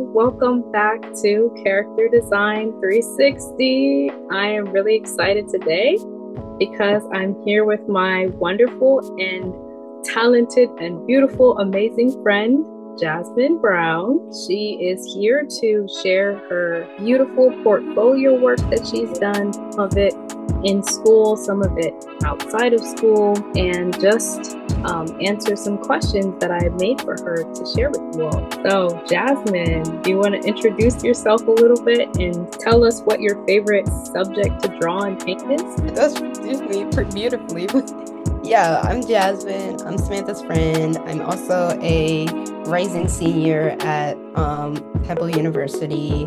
Welcome back to Character Design 360. I am really excited today because I'm here with my wonderful and talented and beautiful, amazing friend, Jasmyn Brown. She is here to share her beautiful portfolio work that she's done, some of it in school, some of it outside of school, and just answer some questions that I made for her to share with you all. So, Jasmyn, do you want to introduce yourself a little bit and tell us what your favorite subject to draw and paint is? That's introduced me pretty beautifully. Yeah, I'm Jasmyn. I'm Samantha's friend. I'm also a rising senior at Temple University,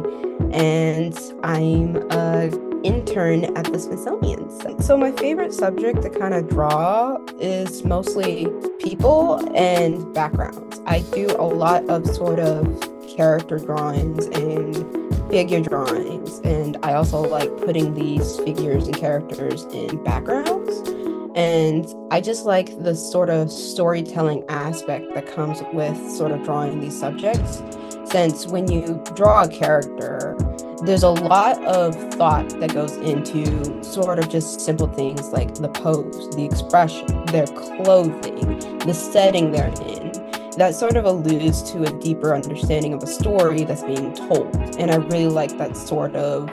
and I'm an intern at the Smithsonian. So my favorite subject to kind of draw is mostly people and backgrounds. I do a lot of sort of character drawings and figure drawings, and I also like putting these figures and characters in backgrounds. And I just like the sort of storytelling aspect that comes with sort of drawing these subjects. Since when you draw a character, there's a lot of thought that goes into sort of just simple things like the pose, the expression, their clothing, the setting they're in. That sort of alludes to a deeper understanding of a story that's being told. And I really like that sort of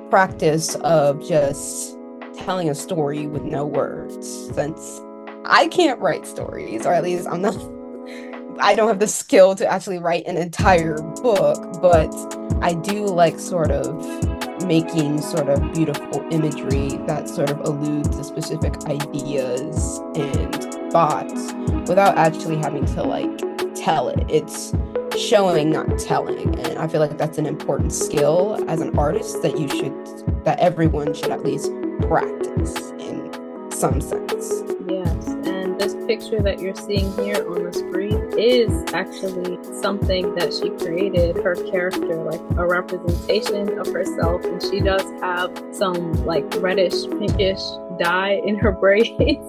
practice of just telling a story with no words, since I can't write stories, or at least I don't have the skill to actually write an entire book, but I do like sort of making sort of beautiful imagery that sort of alludes to specific ideas and thoughts without actually having to like tell it. It's showing, not telling. And I feel like that's an important skill as an artist that everyone should at least practice in some sense. Yes, and this picture that you're seeing here on the screen is actually something that she created, her character, like a representation of herself, and she does have some like reddish, pinkish dye in her braids.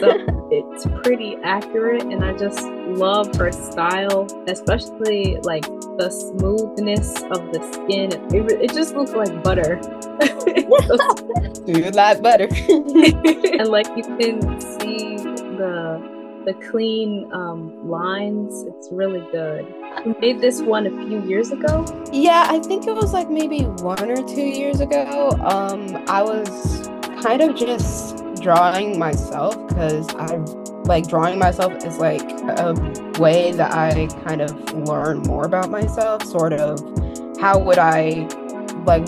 So it's pretty accurate, and I just love her style, especially like the smoothness of the skin. It just looks like butter. Do you like butter? And like you can see the clean lines. It's really good. You made this one a few years ago? Yeah, I think it was like maybe 1 or 2 years ago. I was kind of just drawing myself, because I like drawing myself is like a way that I kind of learn more about myself. Sort of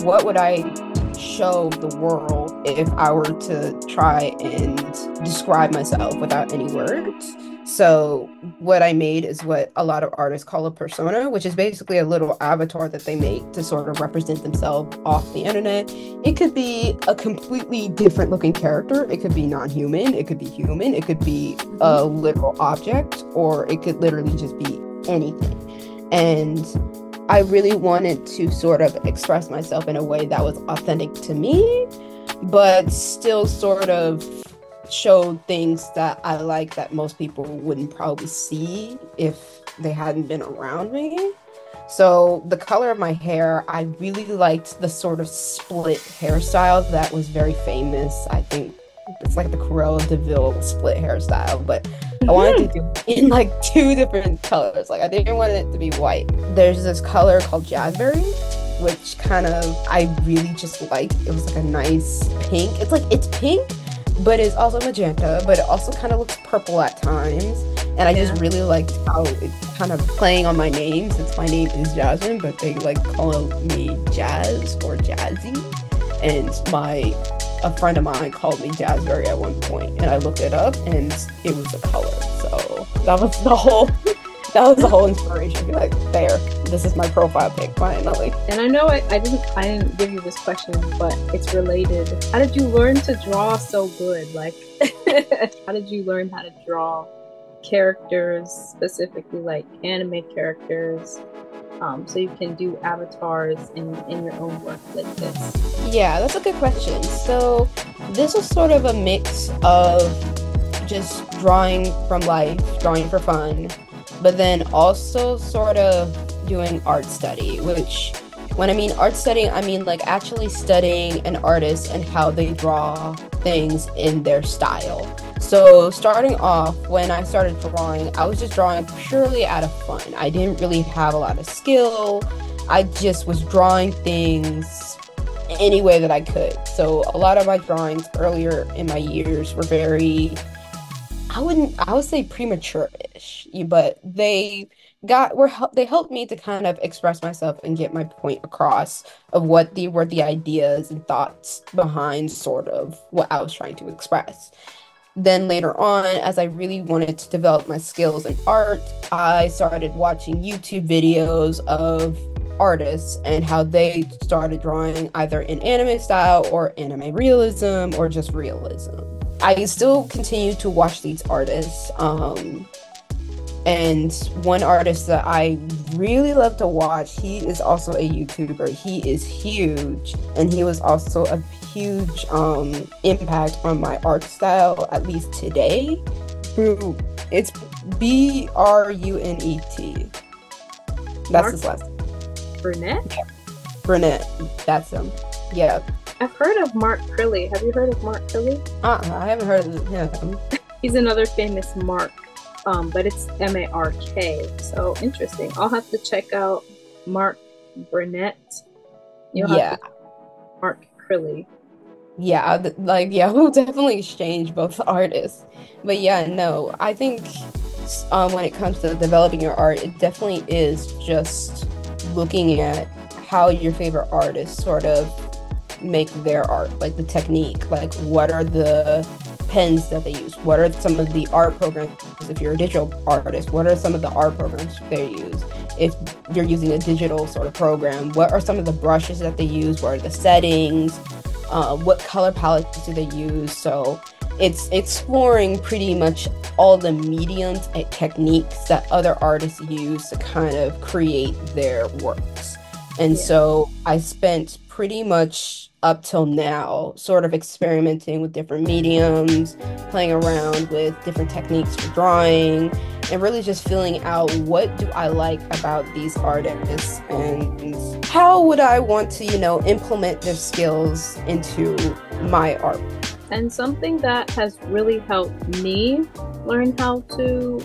what would I show the world if I were to try and describe myself without any words. So what I made is what a lot of artists call a persona, which is basically a little avatar that they make to sort of represent themselves off the internet. It could be a completely different looking character. It could be non-human. It could be human. It could be a literal object, or it could literally just be anything. And I really wanted to sort of express myself in a way that was authentic to me, but still sort of showed things that I like that most people wouldn't probably see if they hadn't been around me. So the color of my hair, I really liked the sort of split hairstyle that was very famous. I think it's like the Cruella de Vil split hairstyle, but I wanted to do it in like 2 different colors. Like I didn't want it to be white. There's this color called Jazzberry, which kind of I really just liked. It was like a nice pink. It's pink, but it's also magenta, but it also kind of looks purple at times. And I just really liked how it's kind of playing on my name, since my name is Jasmyn, but they like call me Jazz or Jazzy. And a friend of mine called me Jazzberry at one point, and I looked it up, and it was a color. So that was the whole inspiration. Be like, there, this is my profile pic finally. And I know I didn't give you this question, but it's related. How did you learn to draw so good? Like, how did you learn how to draw characters, specifically like anime characters? So you can do avatars in your own work like this? Yeah, that's a good question. So this was sort of a mix of just drawing from life, drawing for fun, but then also sort of doing art study, which when I mean art study, I mean like actually studying an artist and how they draw things in their style. So starting off, when I started drawing, I was just drawing purely out of fun. I didn't really have a lot of skill. I just was drawing things any way that I could. So a lot of my drawings earlier in my years were very, I would say premature-ish, but they helped me to kind of express myself and get my point across of what the were the ideas and thoughts behind sort of what I was trying to express. Then later on, as I really wanted to develop my skills in art, I started watching YouTube videos of artists and how they started drawing either in anime style or anime realism or just realism. I still continue to watch these artists. And one artist that I really love to watch, he is also a YouTuber. He is huge, and he was also a huge impact on my art style, at least today. It's Brunet. That's his last name. Brunette? Yeah. Brunette. That's him. Yeah. I've heard of Mark Crilly. Have you heard of Mark Crilly? I haven't heard of him. He's another famous Mark. But it's Mark. So interesting. I'll have to check out Mark Burnett. You'll have to Mark Crilly. Yeah, we'll definitely exchange both artists. But yeah, no, I think when it comes to developing your art, it definitely is just looking at how your favorite artists sort of make their art, like the technique, like what are the pens that they use, what are some of the art programs, if you're a digital artist, what are some of the art programs they use, if you're using a digital sort of program, what are some of the brushes that they use, what are the settings, what color palettes do they use. So it's exploring pretty much all the mediums and techniques that other artists use to kind of create their works. And so I spent pretty much up till now sort of experimenting with different mediums, playing around with different techniques for drawing, and really just feeling out what do I like about these artists and how would I want to, implement their skills into my art. And something that has really helped me learn how to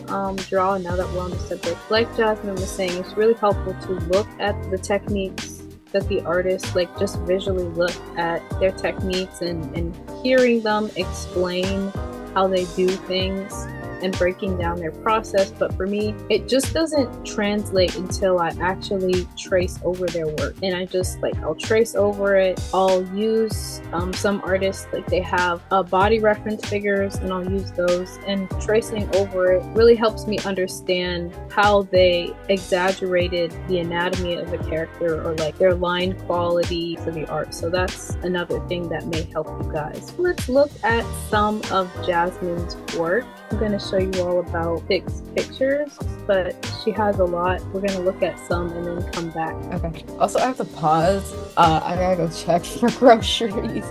draw, now that we're on the subject, like Jasmyn was saying, it's really helpful to look at the techniques that the artists, like just visually look at their techniques and hearing them explain how they do things and breaking down their process. But for me, it just doesn't translate until I actually trace over their work. And I just I'll trace over it. I'll use some artists, like they have body reference figures, and I'll use those, and tracing over it really helps me understand how they exaggerated the anatomy of a character or like their line quality for the art. So that's another thing that may help you guys. Let's look at some of Jasmyn's work. I'm going to show you all about 6 pictures, but she has a lot. We're going to look at some and then come back. Okay. Also, I have to pause. I gotta go check for groceries.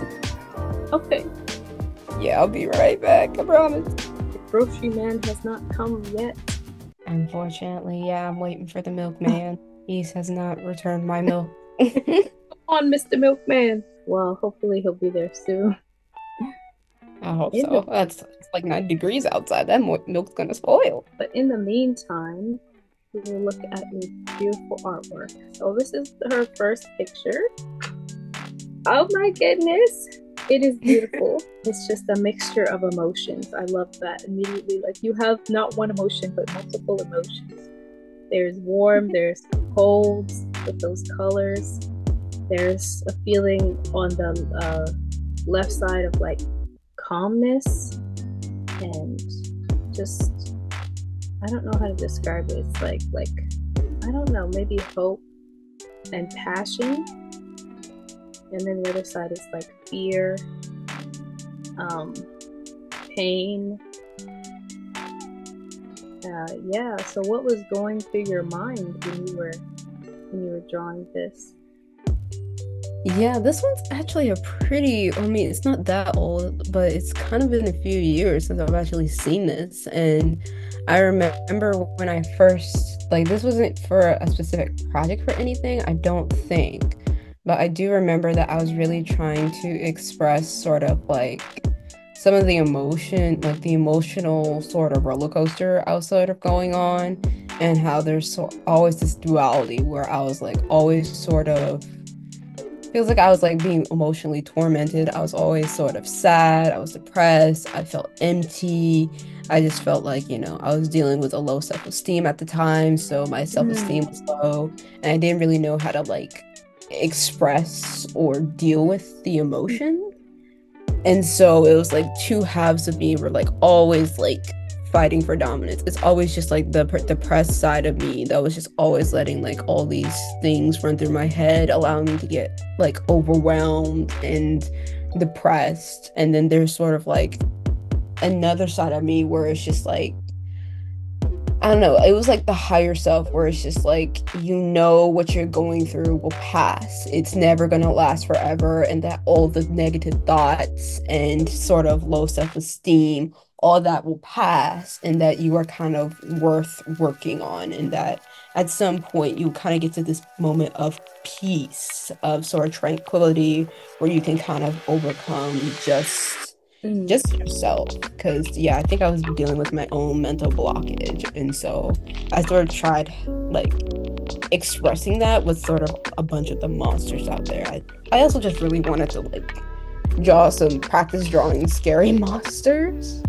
Okay. Yeah, I'll be right back. I promise. The grocery man has not come yet. Unfortunately, yeah, I'm waiting for the milkman. He has not returned my milk. Come on, Mr. Milkman. Well, hopefully he'll be there soon. I hope so. It's like 9 degrees outside. That milk's gonna spoil. But in the meantime, we will look at this beautiful artwork. So this is her first picture. Oh my goodness. It is beautiful. It's just a mixture of emotions. I love that immediately. Like you have not one emotion, but multiple emotions. There's warm, there's cold with those colors. There's a feeling on the left side of like calmness and just, I don't know how to describe it. It's like I don't know, maybe hope and passion. And then the other side is like fear, pain. Yeah, so what was going through your mind when you were drawing this? Yeah, this one's actually a pretty, I mean, it's not that old, but it's kind of been a few years since I've actually seen this. And I remember when I first, like, this wasn't for a specific project for anything, I don't think. But I do remember that I was really trying to express sort of like some of the emotion, like the emotional sort of roller coaster I was sort of going on, and how there's always this duality where I was like always sort of feels like I was like being emotionally tormented. I was always sort of sad. I was depressed. I felt empty. I just felt like, I was dealing with a low self-esteem at the time. So my self-esteem Mm, was low. And I didn't really know how to like express or deal with the emotion. And so it was like two halves of me were like always like fighting for dominance. It's always just like the depressed side of me that was just always letting like all these things run through my head, allowing me to get like overwhelmed and depressed. And then there's sort of like another side of me where it's just like I don't know, it was like the higher self where it's just like, what you're going through will pass. It's never going to last forever. And that all the negative thoughts and sort of low self-esteem, all that will pass. And that you are kind of worth working on. And that at some point you kind of get to this moment of peace, of sort of tranquility, where you can kind of overcome mm. just yourself. Because yeah, I think I was dealing with my own mental blockage, and so I sort of tried like expressing that with sort of a bunch of the monsters out there. I also just really wanted to like draw some practice drawing scary monsters.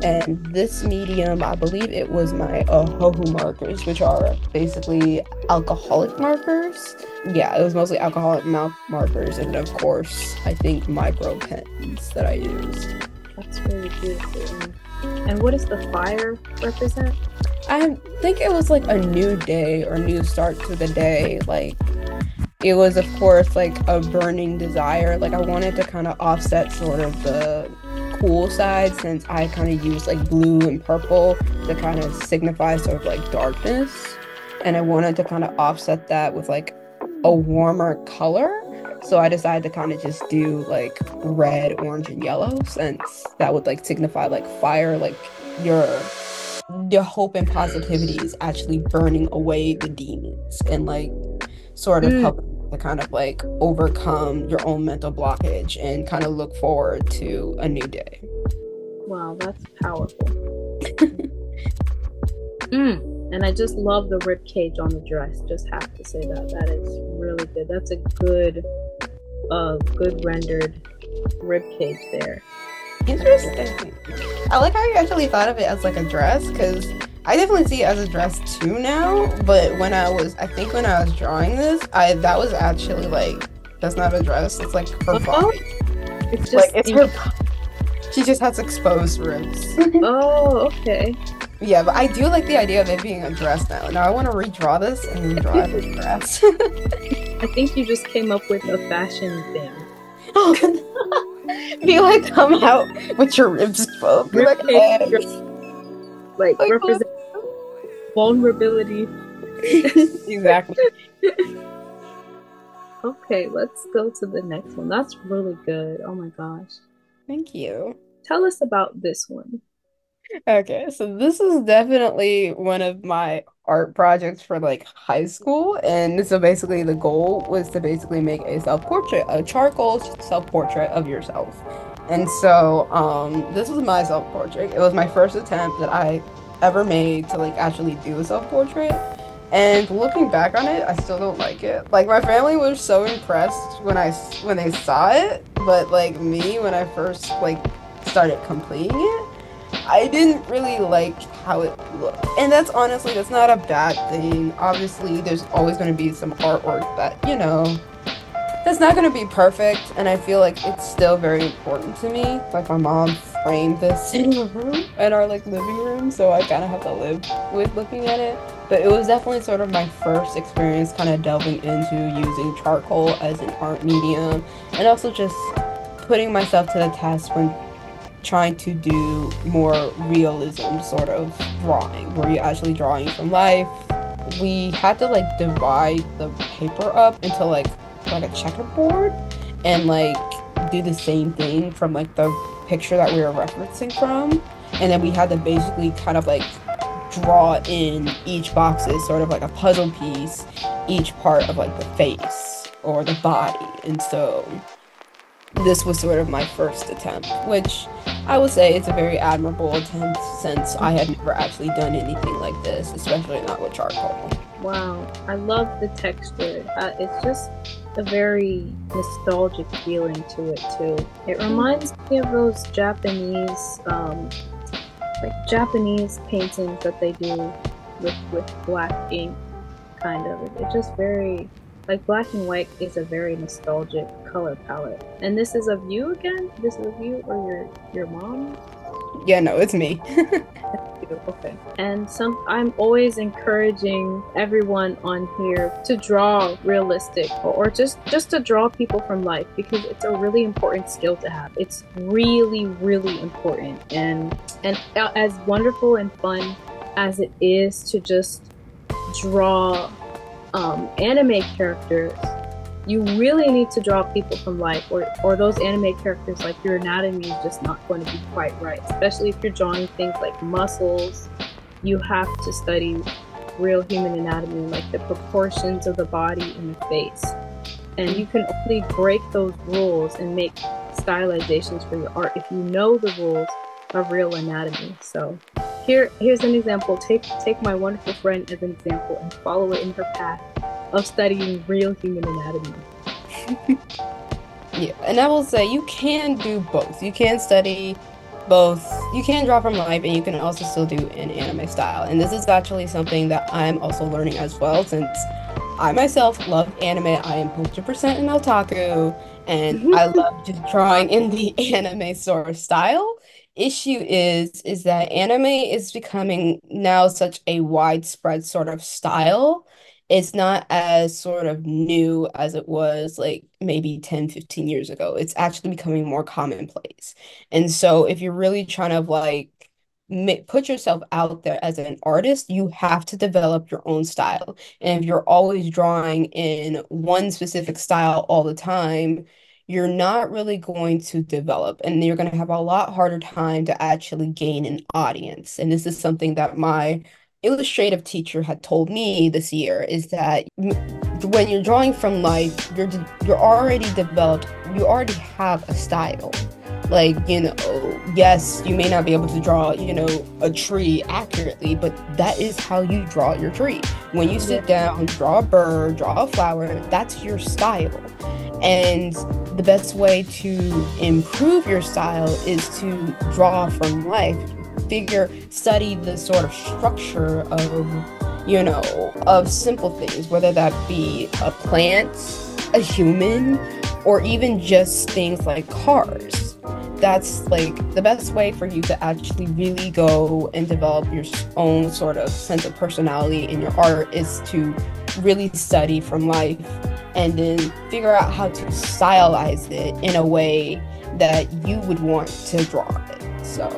And this medium, I believe it was my Hohu markers, which are basically alcoholic markers. Yeah, it was mostly alcoholic mouth markers, and of course, I think micro pens that I used. That's really beautiful. And what does the fire represent? I think it was like a new day or new start to the day. Like, it was, of course, like a burning desire. Like, I wanted to kind of offset sort of the cool side, since I kind of use like blue and purple to kind of signify sort of like darkness. And I wanted to kind of offset that with like a warmer color. So I decided to kind of just do like red, orange, and yellow, since that would like signify like fire, like your your hope and positivity is actually burning away the demons and like sort of Mm. helping to kind of like overcome your own mental blockage and kind of look forward to a new day. Wow, that's powerful. And I just love the rib cage on the dress. Just have to say that that is really good. That's a good rendered rib cage there. Interesting. I like how you actually thought of it as like a dress, because I definitely see it as a dress too now. But I think when I was drawing this, that was actually like, that's not a dress. It's like her body. It's Like just it's her. She just has exposed ribs. Oh, okay. Yeah, but I do like the idea of it being a dress now. Now I want to redraw this and redraw it as a dress. I think you just came up with a fashion thing. Be like, come out with your ribs exposed. Be like, Rib cage, hey. like Like, represent vulnerability. exactly. Okay, let's go to the next one. That's really good. Oh my gosh. Thank you. Tell us about this one. Okay, so this is definitely one of my art projects for like high school. And so basically the goal was to basically make a self-portrait, a charcoal self-portrait of yourself. And so this was my self-portrait. It was my first attempt that I ever made to like actually do a self-portrait. And looking back on it, I still don't like it. Like my family was so impressed when they saw it, but like me when I first like started completing it, I didn't really like how it looked. And that's not a bad thing. Obviously, there's always going to be some artwork that, that's not going to be perfect. And I feel like it's still very important to me. Like my mom framed this in the room, in our like living room, so I kind of have to live with looking at it. But it was definitely sort of my first experience kind of delving into using charcoal as an art medium, and also just putting myself to the test when trying to do more realism sort of drawing, where you're actually drawing from life. We had to like divide the paper up into like like a checkerboard and like do the same thing from like the picture that we were referencing from. And then we had to basically kind of like draw in each box is sort of like a puzzle piece, each part of like the face or the body. And so this was sort of my first attempt, which I would say it's a very admirable attempt since I had never actually done anything like this, especially not with charcoal. Wow, I love the texture. It's just a very nostalgic feeling to it too. It reminds me of those Japanese, like Japanese paintings that they do with black ink, kind of. It's just very, like black and white is a very nostalgic color palette. And this is of you again? This is of you or your mom? Yeah, no, it's me. Okay. And I'm always encouraging everyone on here to draw realistic or just to draw people from life, because it's a really important skill to have. It's really, really important. And as wonderful and fun as it is to just draw anime characters, you really need to draw people from life, or those anime characters, like your anatomy is just not going to be quite right, especially if you're drawing things like muscles. You have to study real human anatomy, like the proportions of the body and the face, and you can only break those rules and make stylizations for your art if you know the rules of real anatomy. So here's an example. Take my wonderful friend as an example and follow it in her path of studying real human anatomy. Yeah, and I will say you can do both. You can study both. You can draw from life, and you can also still do an anime style. And this is actually something that I'm also learning as well, since I myself love anime. I am 100% an otaku, and I love just drawing in the anime sort of style. Issue is that anime is becoming now such a widespread sort of style. It's not as sort of new as it was like maybe 10, 15 years ago. It's actually becoming more commonplace. And so if you're really trying to like put yourself out there as an artist, you have to develop your own style. And if you're always drawing in one specific style all the time, you're not really going to develop, and you're going to have a lot harder time to actually gain an audience. And this is something that my illustrative teacher had told me this year, is that when you're drawing from life, you're already developed, you already have a style. Like, yes, you may not be able to draw, a tree accurately, but that is how you draw your tree. When you sit down, draw a bird, draw a flower, that's your style. And the best way to improve your style is to draw from life. Study the sort of structure of simple things, whether that be a plant, a human, or even just things like cars. That's like the best way for you to actually really go and develop your own sort of sense of personality in your art, is to really study from life and then figure out how to stylize it in a way that you would want to draw it. So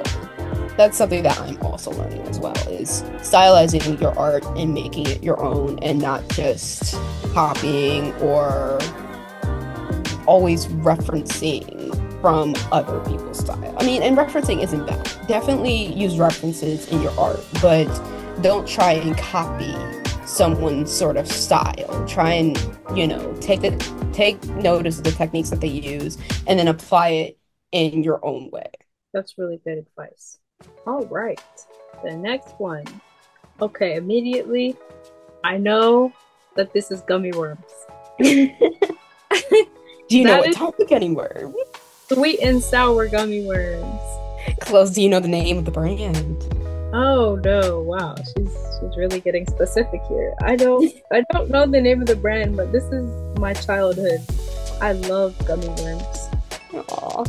that's something that I'm also learning as well, is stylizing your art and making it your own, and not just copying or always referencing from other people's style. I mean, and referencing isn't bad. Definitely use references in your art, but don't try and copy someone's sort of style. Try and, take notice of the techniques that they use and then apply it in your own way. That's really good advice. All right, the next one. Okay, immediately, I know that this is gummy worms. Do you know what type of gummy worm? Sweet and sour gummy worms. Close, do you know the name of the brand? Oh no, wow, she's really getting specific here. I don't know the name of the brand, but this is my childhood. I love gummy worms. Aww.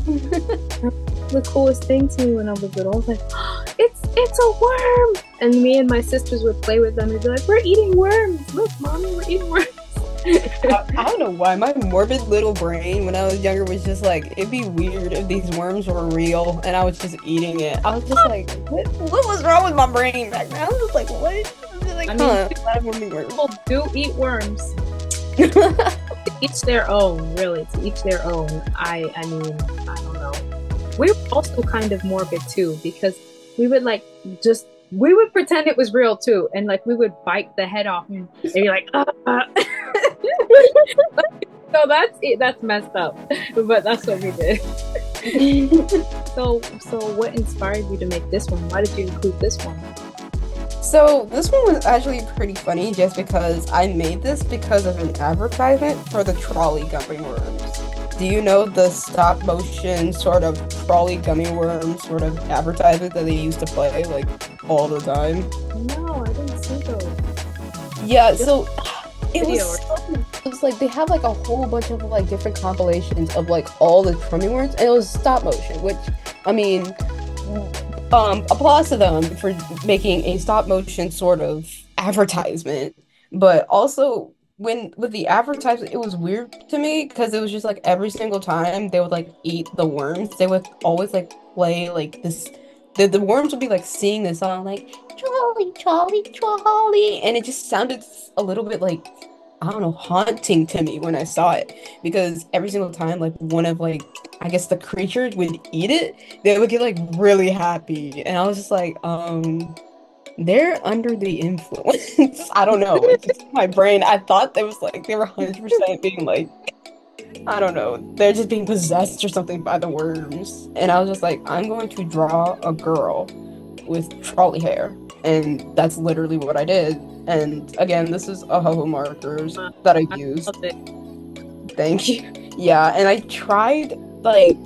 The coolest thing to me when I was little, I was like, oh, it's a worm! And me and my sisters would play with them and be like, we're eating worms! Look, mommy, we're eating worms! I don't know why my morbid little brain when I was younger was just like, it'd be weird if these worms were real and I was just eating it. I was just like, what was wrong with my brain back then? I was just like, what? I was just like, people do eat worms. To each their own, really. To each their own. I mean, I don't know. We were also kind of morbid too, because we would like just we would pretend it was real too, and like we would bite the head off and be like, So that's it. That's messed up, but that's what we did. So what inspired you to make this one? Why did you include this one? So this one was actually pretty funny just because I made this because of an advertisement for the trolley gummy worms. Do you know the stop motion sort of trolley gummy worm sort of advertisement that they used to play like all the time? No, I didn't see those. Yeah, so Video it was like they have like a whole bunch of like different compilations of like all the gummy worms, and it was stop motion, which I mean, applause to them for making a stop motion sort of advertisement. But also when with the advertisement, it was weird to me because it was just like every single time they would like eat the worms, they would always like play like this. The worms would be like singing this song like Charlie, Charlie, Charlie, and it just sounded a little bit like I don't know, haunting to me when I saw it because every single time like one of like I guess the creatures would eat it, they would get like really happy, and I was just like, they're under the influence. I don't know. It's just my brain. I thought there was like they were 100% being like, I don't know, they're just being possessed or something by the worms. And I was just like, I'm going to draw a girl with trolley hair, and that's literally what I did. And again, this is Ahoho markers that I used. Thank you. Yeah, and I tried like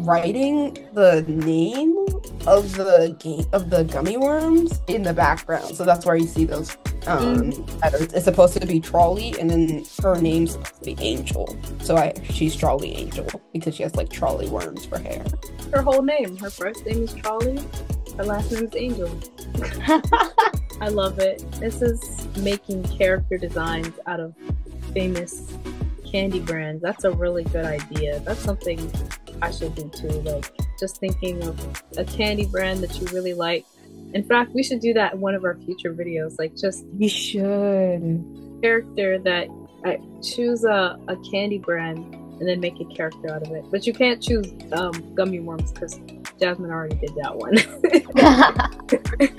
writing the name of the gummy worms in the background. So that's where you see those letters. It's supposed to be Trolley, and then her name's supposed to be Angel. So she's Trolley Angel because she has like trolley worms for hair. Her whole name. Her first name is Trolley. Her last name is Angel. I love it. This is making character designs out of famous candy brands. That's a really good idea. That's something I should do too. Like just thinking of a candy brand that you really like. In fact, we should do that in one of our future videos. Like just we should character that I choose a candy brand and then make a character out of it. But you can't choose gummy worms because Jasmyn already did that one.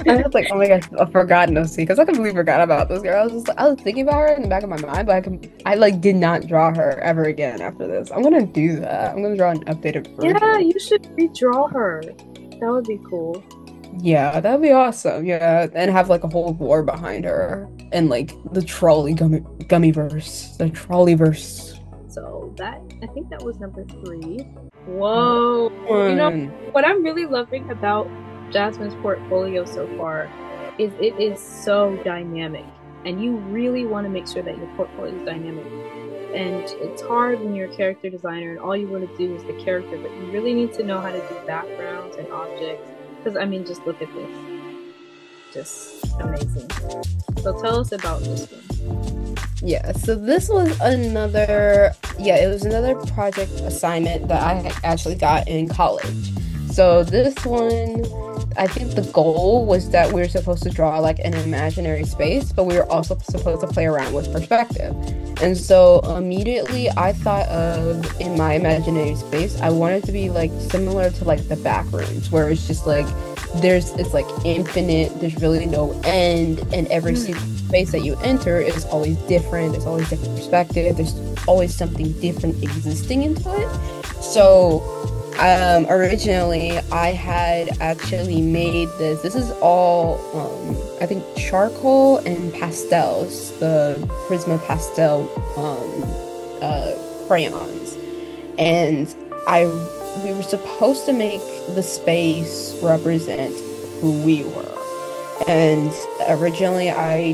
I was like, oh my gosh, I forgot Nosy because I completely forgot about this girl. I was thinking about her in the back of my mind, but I like did not draw her ever again after this. I'm gonna do that. I'm gonna draw an updated version. Yeah, you should redraw her. That would be cool. Yeah, that would be awesome. Yeah, and have like a whole lore behind her and like the trolley gummy-verse, the trolley-verse. So I think that was number 3. Whoa. You know, what I'm really loving about Jasmyn's portfolio so far is it is so dynamic, and you really want to make sure that your portfolio is dynamic. And it's hard when you're a character designer and all you want to do is the character, but you really need to know how to do backgrounds and objects. Because I mean, just look at this. Just amazing. So tell us about this one. Yeah, so this was another project assignment that I actually got in college. So this one, I think the goal was that we were supposed to draw like an imaginary space, but we were also supposed to play around with perspective. And so immediately I thought of, in my imaginary space, I wanted to be like similar to like the back rooms, where it's just like it's like infinite, there's really no end, and every single space that you enter is always different, there's always different perspective, there's always something different existing into it. So originally I had actually made this is all I think charcoal and pastels, the Prisma pastel crayons, and we were supposed to make the space represent who we were. And originally I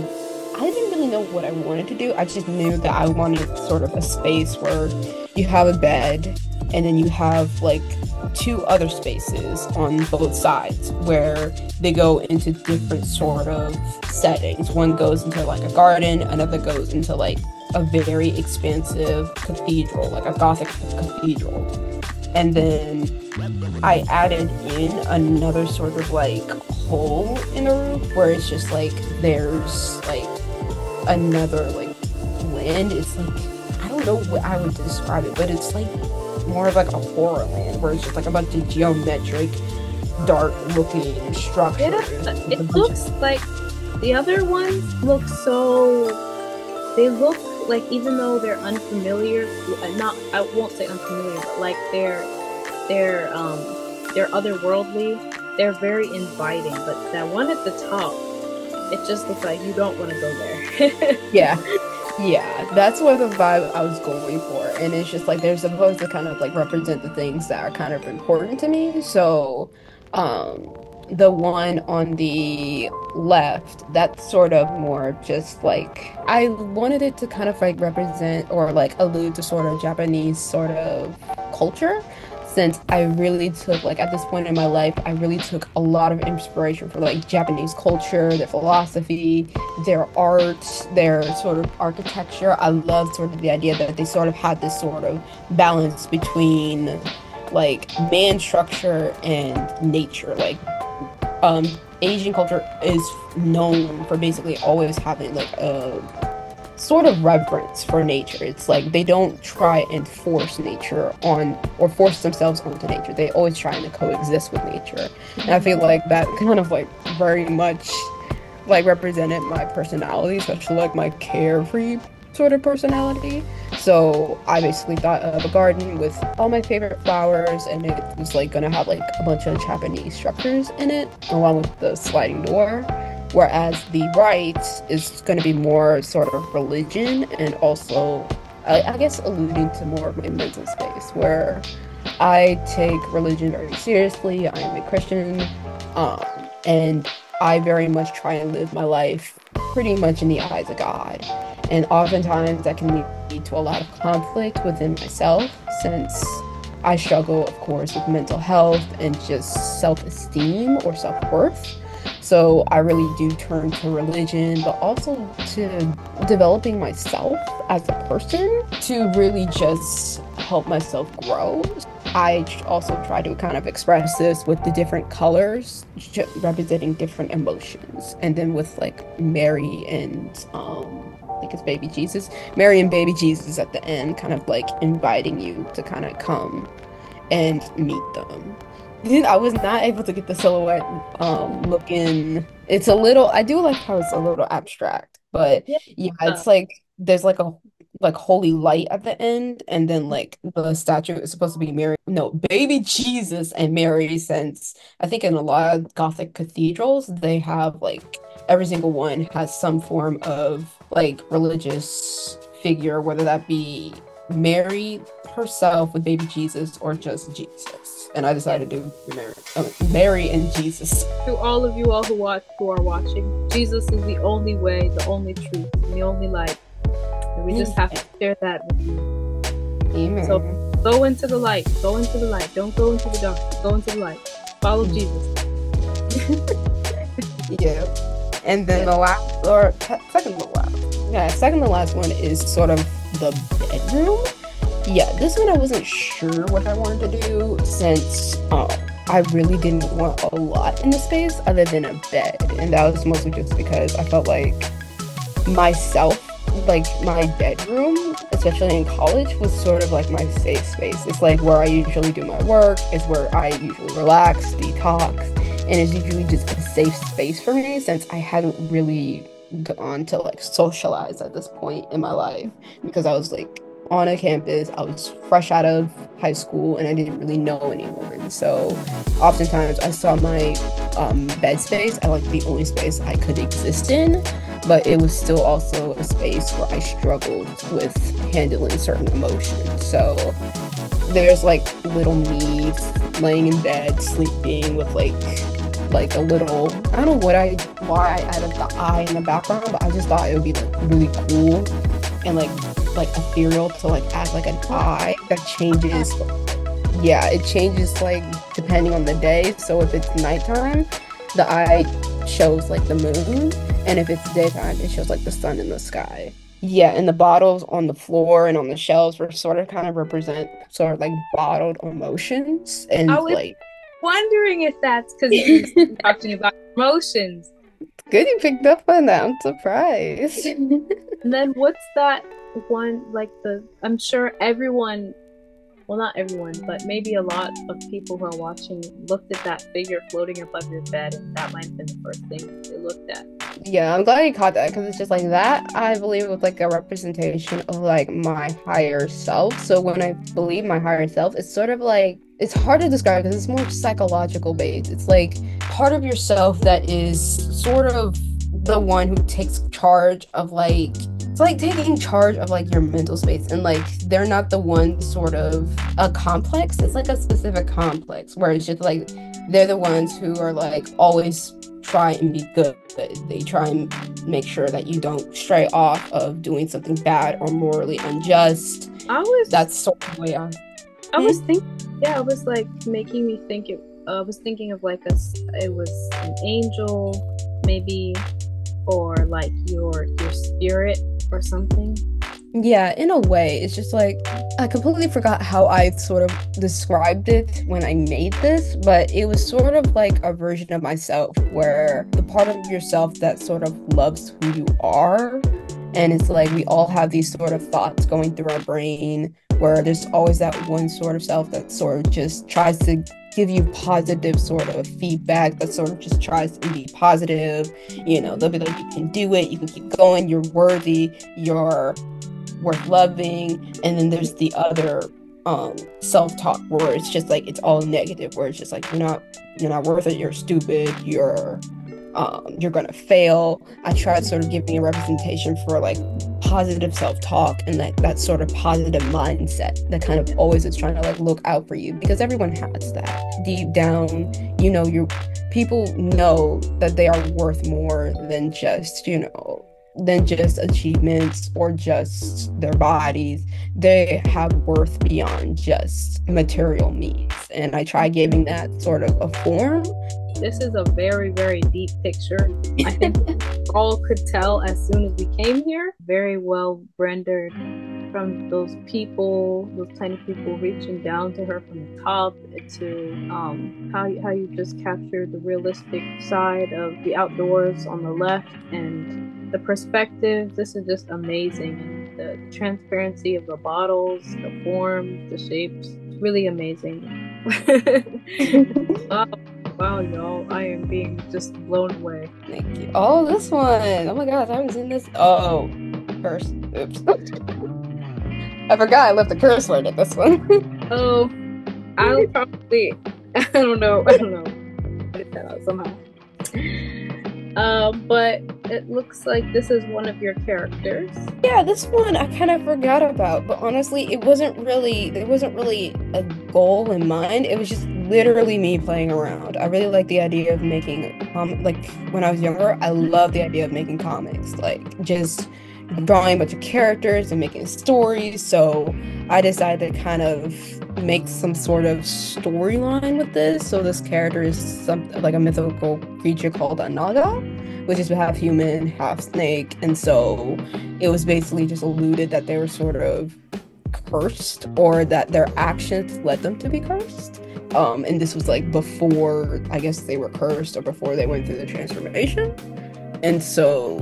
didn't really know what I wanted to do. I just knew that I wanted sort of a space where you have a bed and then you have like 2 other spaces on both sides where they go into different sort of settings. One goes into like a garden, another goes into like a very expansive cathedral, like a Gothic cathedral. And then I added in another sort of like hole in the roof where it's just like there's like another like land, it's like, I don't know what I would describe it, but it's like more of like a horror land where it's just like a bunch of geometric, dark looking It, structures. it looks like the other ones look so, they look like, even though they're unfamiliar, not, I won't say unfamiliar, but like they're otherworldly. They're very inviting, but that one at the top, it just looks like you don't want to go there. Yeah. Yeah, that's what the vibe I was going for. And it's just like they're supposed to kind of like represent the things that are kind of important to me. So, um, the one on the left, that's sort of more just like I wanted it to kind of like represent or like allude to sort of Japanese sort of culture. Since I really took like at this point in my life, I really took a lot of inspiration from like Japanese culture, their philosophy, their art, their sort of architecture. I love sort of the idea that they sort of had this sort of balance between like man structure and nature. Like um Asian culture is known for basically always having like a sort of reverence for nature. It's like they don't try and force nature on or force themselves onto nature. They always try to coexist with nature. And I feel like that kind of like very much like represented my personality, especially like my carefree sort of personality. So I basically thought of a garden with all my favorite flowers, and it was like gonna have like a bunch of Japanese structures in it, along with the sliding door. Whereas the right is going to be more sort of religion and also, I guess, alluding to more of my mental space, where I take religion very seriously. I am a Christian, um, and I very much try and live my life pretty much in the eyes of God. And oftentimes that can lead to a lot of conflict within myself, since I struggle, of course, with mental health and just self-esteem or self-worth. So I really do turn to religion, but also to developing myself as a person to really just help myself grow. Also try to kind of express this with the different colors representing different emotions. And then with like Mary and I think it's baby Jesus, Mary and baby Jesus at the end, kind of like inviting you to kind of come and meet them. I was not able to get the silhouette looking. It's a little, I do like how it's a little abstract, but Yeah. yeah, it's like there's like a like holy light at the end, and then like the statue is supposed to be Mary, no, baby Jesus and Mary, since I think in a lot of Gothic cathedrals they have like every single one has some form of like religious figure, whether that be Mary herself with baby Jesus or just Jesus. And I decided to do Mary and Jesus. To all of you all who are watching, Jesus is the only way, the only truth, and the only light. And we just have to share that with you. Amen. So go into the light. Go into the light. Don't go into the dark. Go into the light. Follow Jesus. Yeah. And then the last, or second to last. Yeah, second to last one is sort of the bedroom. Yeah, this one I wasn't sure what I wanted to do, since I really didn't want a lot in the space other than a bed. And that was mostly just because I felt like myself, like my bedroom, especially in college, was sort of like my safe space. It's like where I usually do my work, it's where I usually relax, detox, and it's usually just a safe space for me, since I hadn't really gone to like socialize at this point in my life, because I was like on a campus, I was fresh out of high school, and I didn't really know anyone. So oftentimes I saw my bed space as like the only space I could exist in, but it was still also a space where I struggled with handling certain emotions. So there's like little me laying in bed sleeping with like a little, I don't know why I added the eye in the background, but I just thought it would be like really cool and like ethereal to like add like an eye that changes. Yeah, it changes like depending on the day. So if it's nighttime, the eye shows like the moon, and if it's daytime, it shows like the sun in the sky. Yeah, and the bottles on the floor and on the shelves were sort of kind of represent sort of like bottled emotions I and was like wondering if that's because you're talking about emotions. good you picked up on that. I'm surprised. And then what's that? one, like I'm sure everyone, well, not everyone, but maybe a lot of people who are watching looked at that figure floating above your bed, and that might have been the first thing they looked at. Yeah, I'm glad you caught that because it's just like that. I believe was like a representation of like my higher self. So when I believe my higher self, it's sort of like it's hard to describe because it's more psychological based. It's like part of yourself that is sort of the one who takes charge of like it's like taking charge of like your mental space and like they're not the one sort of a complex. It's like a specific complex where it's just like they're the ones who are like always try and be good. They try and make sure that you don't stray off of doing something bad or morally unjust. That's sort of the way I was thinking, yeah, it was like making me think I was thinking of like it was an angel, maybe, or like your spirit or something. Yeah, in a way, it's just like I completely forgot how I sort of described it when I made this, but it was sort of like a version of myself where the part of yourself that sort of loves who you are. And it's like we all have these sort of thoughts going through our brain where there's always that one sort of self that sort of just tries to give you positive sort of feedback, that sort of just tries to be positive. You know, they'll be like, you can do it, you can keep going, you're worthy, you're worth loving. And then there's the other self-talk where it's just like it's all negative, where it's just like you're not worth it, you're stupid, you're gonna fail. I tried sort of giving a representation for like positive self-talk and like that sort of positive mindset that kind of always is trying to like look out for you, because everyone has that deep down. You know, people know that they are worth more than just, you know, than just achievements or just their bodies. They have worth beyond just material needs, and I try giving that sort of a form. This is a very, very deep picture. I think all could tell as soon as we came here. Very well rendered, from those tiny people reaching down to her from the top, to how you just captured the realistic side of the outdoors on the left, and the perspective. This is just amazing. And the transparency of the bottles, the forms, the shapes, really amazing. Wow, y'all, I am being just blown away. Thank you. Oh, this one. Oh my gosh, I haven't seen this. Oh, curse. Oops. I forgot I left the curse word at this one. Oh, I'll probably, I don't know. Edit that out somehow. But it looks like this is one of your characters. Yeah, this one I kind of forgot about, but honestly, there wasn't really a goal in mind. It was just literally me playing around. I really like the idea of making like when I was younger, I loved the idea of making comics, like just drawing a bunch of characters and making stories. So I decided to kind of make some sort of storyline with this. So this character is something like a mythical creature called a naga, which is half human, half snake. And so it was basically just alluded that they were sort of cursed, or that their actions led them to be cursed. And this was like before, I guess, they were cursed, or before they went through the transformation. And so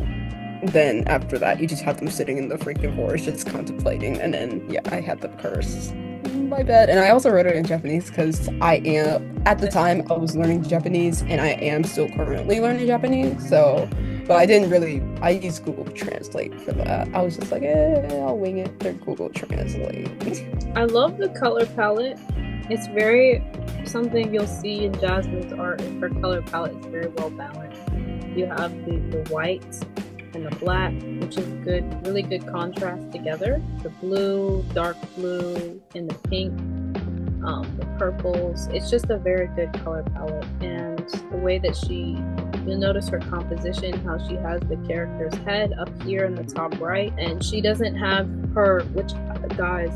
then after that, you just have them sitting in the freaking forest just contemplating. And then, yeah, I had the curse. My bad. And I also wrote it in Japanese because at the time, I was learning Japanese, and I am still currently learning Japanese. So, but I used Google Translate for that. I was just like, I'll wing it through Google Translate. I love the color palette. It's very something you'll see in Jasmyn's art. Her color palette is very well balanced. You have the white and the black, which is good, really good contrast together. The blue, dark blue, and the pink, the purples. It's just a very good color palette. And the way that you'll notice her composition, how she has the character's head up here in the top right, and she doesn't have her, which guys,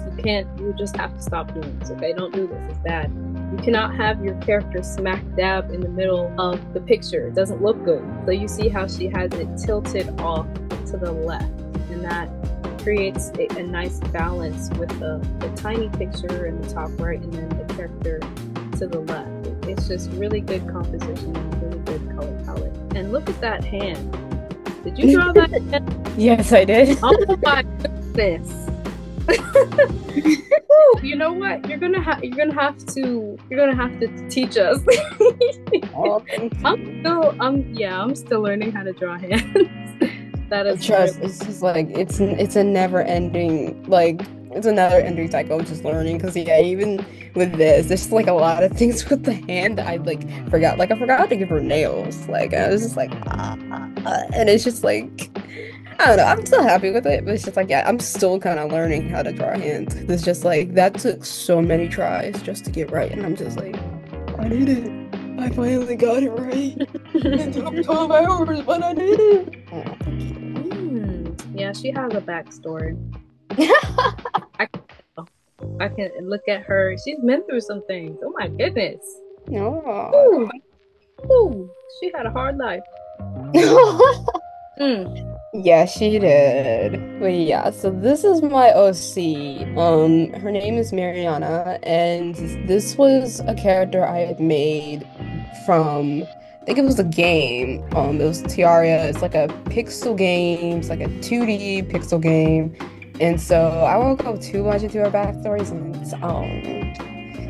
you just have to stop doing this, okay? Don't do this, it's bad. You cannot have your character smack dab in the middle of the picture. It doesn't look good. So you see how she has it tilted off to the left, and that creates a nice balance with the tiny picture in the top right, and then the character to the left. It's just really good composition and really good color palette. And look at that hand. Did you draw that hand? Yes, I did. Oh my goodness. this. Ooh, you know what? You're gonna have to teach us. Oh, thank you. I'm still learning how to draw hands. That is Trust, really, it's just like it's a never ending like it's a never ending cycle of just learning because yeah, even with this, there's like a lot of things with the hand that I like forgot. Like I forgot to give her nails. Like I was just like and it's just like I don't know. I'm still happy with it, but it's just like yeah, I'm still kind of learning how to draw hands. It's just like that took so many tries just to get right, and I'm just like I did it. I finally got it right. It took 12 hours, but I did it. Oh, thank you. yeah, she has a backstory. I I can look at her. She's been through some things. Oh my goodness. No. Ooh, ooh, she had a hard life. Mm. Yeah, she did. But yeah, so this is my OC. Her name is Mariana, and this was a character I had made from, I think it was a game. It was Tiara. It's like a pixel game. It's like a 2D pixel game. And so I won't go too much into her backstory since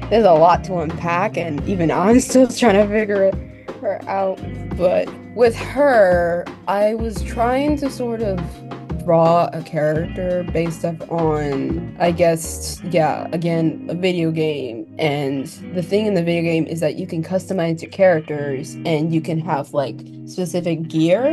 there's a lot to unpack, and even I'm still trying to figure her out. But with her, I was trying to sort of draw a character based off on, I guess, yeah, again, a video game. And the thing in the video game is that you can customize your characters and you can have like specific gear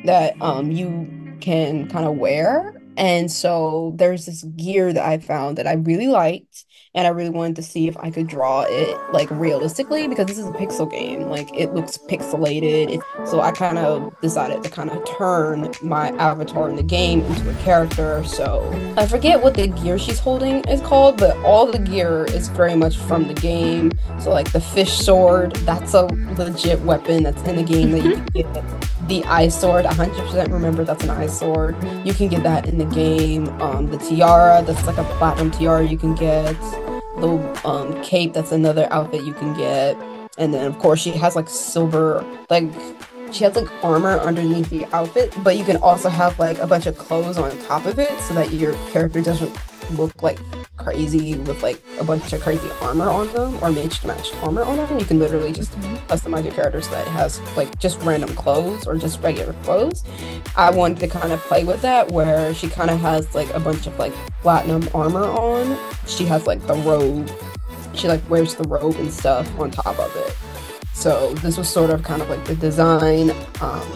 that you can kind of wear. And so there's this gear that I found that I really liked, and I really wanted to see if I could draw it like realistically because this is a pixel game. Like it looks pixelated. So I kind of decided to kind of turn my avatar in the game into a character. So I forget what the gear she's holding is called, but all the gear is very much from the game. So like the fish sword, that's a legit weapon that's in the game that you can get. The ice sword, 100% remember that's an ice sword. You can get that in the game. The tiara, that's like a platinum tiara you can get. The cape, that's another outfit you can get. And then of course she has like silver, like she has like armor underneath the outfit, but you can also have like a bunch of clothes on top of it so that your character doesn't look like crazy with like a bunch of crazy armor on them or matched armor on them. You can literally just customize your character so that it has like just random clothes or just regular clothes. I wanted to kind of play with that where she kind of has like a bunch of like platinum armor on. She has like the robe. She like wears the robe and stuff on top of it. So this was sort of kind of like the design.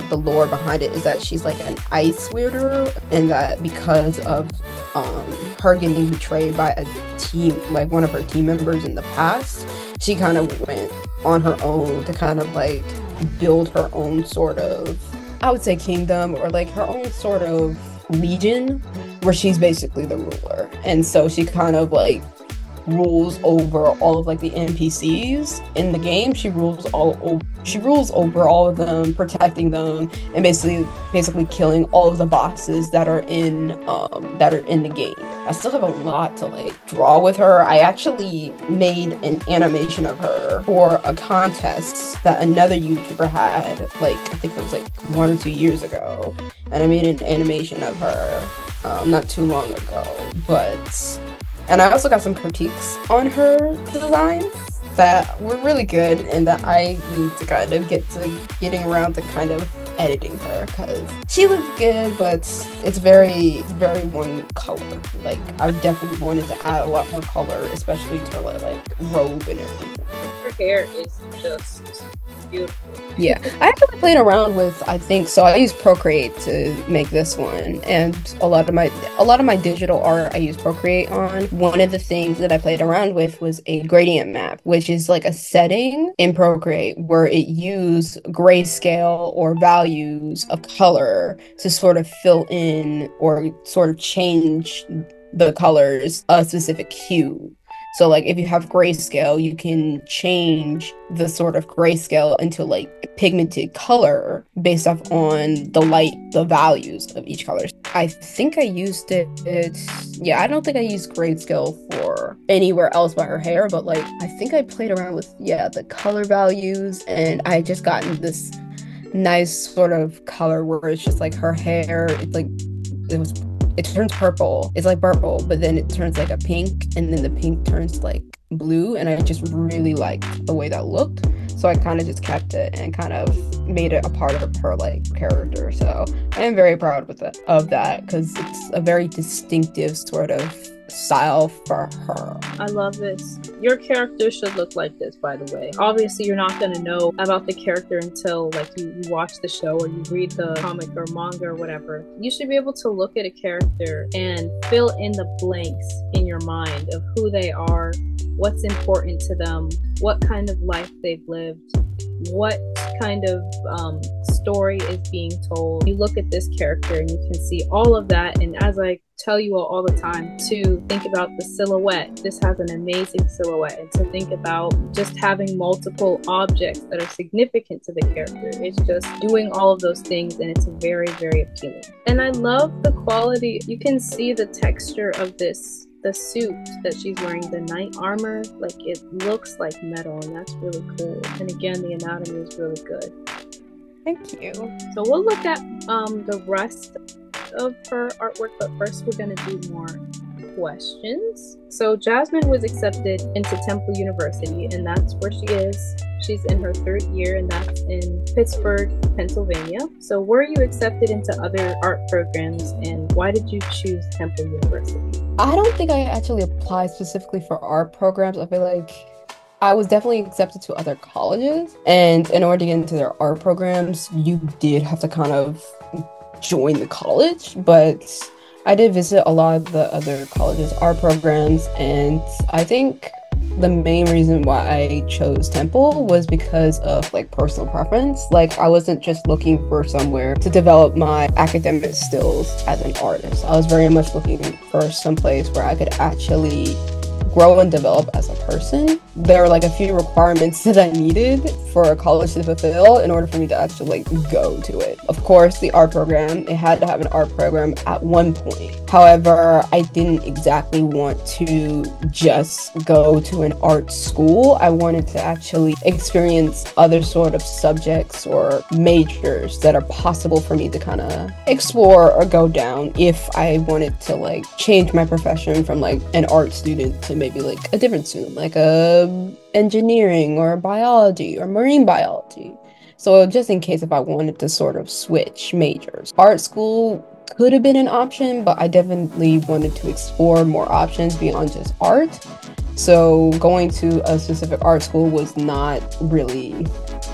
The lore behind it is that she's like an ice wielder, and that because of her getting betrayed by a team, like one of her team members in the past, she kind of went on her own to kind of like build her own sort of, I would say, kingdom or like her own sort of legion where she's basically the ruler. And so she kind of like rules over all of like the NPCs in the game. She rules over all of them, protecting them, and basically killing all of the bosses that are in the game. I still have a lot to like draw with her. I actually made an animation of her for a contest that another YouTuber had, like I think it was like 1 or 2 years ago, and I made an animation of her not too long ago. And I also got some critiques on her designs that were really good and that I need to kind of get to getting around to kind of editing her because she looks good, but it's very, very one color. Like I definitely wanted to add a lot more color, especially to her like robe and everything. Her hair is just beautiful. Yeah, I actually played around with, I think, so I used Procreate to make this one, and a lot of my digital art I use Procreate on. One of the things that I played around with was a gradient map, which is like a setting in Procreate where it uses grayscale or values of color to sort of fill in or sort of change the colors a specific hue. So like if you have grayscale, you can change the sort of grayscale into like pigmented color based off on the values of each color. I think I used it. Yeah, I don't think I used grayscale for anywhere else but her hair, but like I think I played around with the color values, and I just gotten this nice sort of color where it's just like her hair. It's like it was it turns purple. It's like purple, but then it turns like a pink, and then the pink turns like blue, and I just really liked the way that looked. So I kind of just kept it and kind of made it a part of her like character. So I am very proud of that because it's a very distinctive sort of style for her. I love this. Your character should look like this, by the way. Obviously, you're not going to know about the character until like you watch the show or you read the comic or manga or whatever. You should be able to look at a character and fill in the blanks in your mind of who they are, what's important to them, what kind of life they've lived, what kind of story is being told. You look at this character and you can see all of that. And as I tell you all the time, to think about the silhouette. This has an amazing silhouette. And to think about just having multiple objects that are significant to the character. It's just doing all of those things, and it's very, very appealing. And I love the quality. You can see the texture of this. The suit that she's wearing, the knight armor, like it looks like metal, and that's really cool. And again, the anatomy is really good. Thank you. So we'll look at the rest of her artwork, but first we're going to do more questions. So Jasmyn was accepted into Temple University, and that's where she is. She's in her 3rd year, and that's in Pittsburgh, Pennsylvania. So were you accepted into other art programs, and why did you choose Temple University? I don't think I actually applied specifically for art programs. I feel like I was definitely accepted to other colleges, and in order to get into their art programs, you did have to kind of join the college, but I did visit a lot of the other colleges' art programs, and I think the main reason why I chose Temple was because of like personal preference. Like I wasn't just looking for somewhere to develop my academic skills as an artist. I was very much looking for some place where I could actually grow and develop as a person. There were like a few requirements that I needed for a college to fulfill in order for me to actually like go to it. Of course, the art program, it had to have an art program at one point. However, I didn't exactly want to just go to an art school. I wanted to actually experience other sort of subjects or majors that are possible for me to kind of explore or go down if I wanted to like change my profession from like an art student to maybe like a different student, like a engineering or biology or marine biology. So just in case if I wanted to sort of switch majors. Art school could have been an option, but I definitely wanted to explore more options beyond just art. So going to a specific art school was not really,